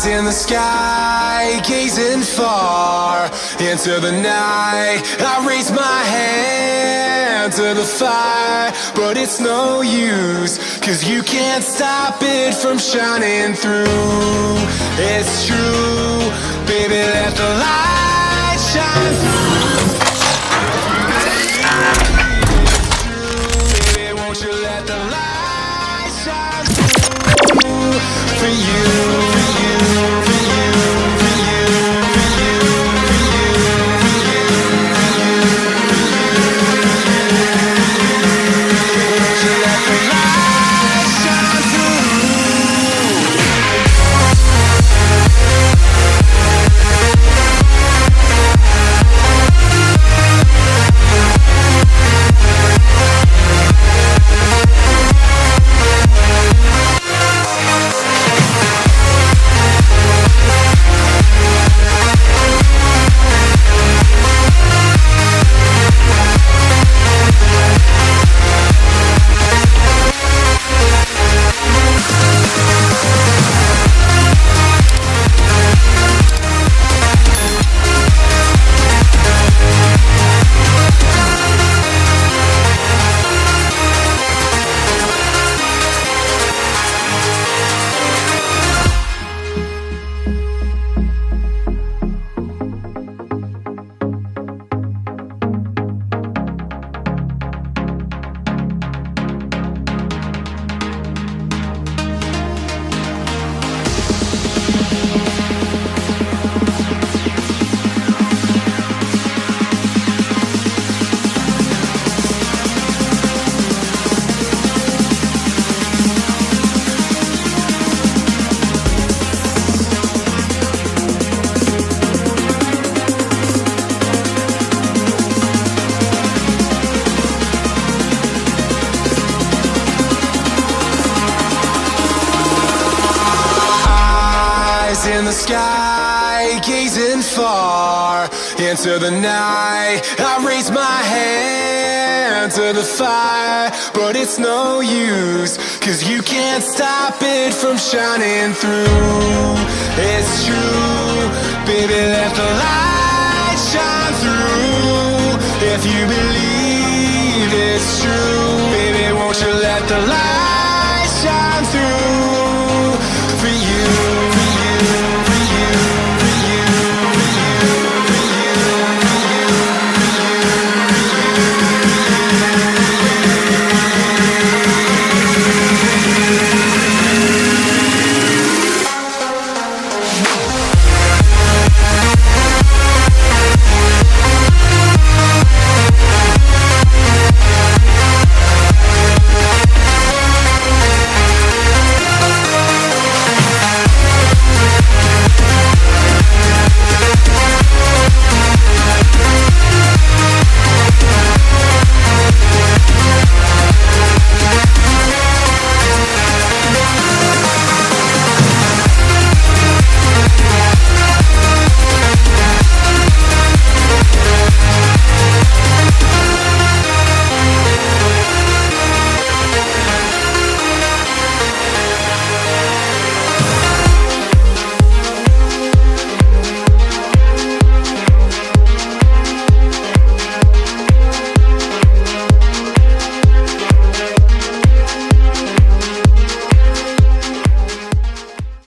in the sky, gazing far into the night. I raise my hand to the fire, but it's no use, 'cause you can't stop it from shining through. It's true, baby, let the light shine through. It's true, baby, won't you let the light shine through for you. In the sky, gazing far into the night. I raise my hand to the fire, but it's no use, 'cause you can't stop it from shining through. It's true, baby, let the light shine through. If you believe it's true, baby, won't you let the light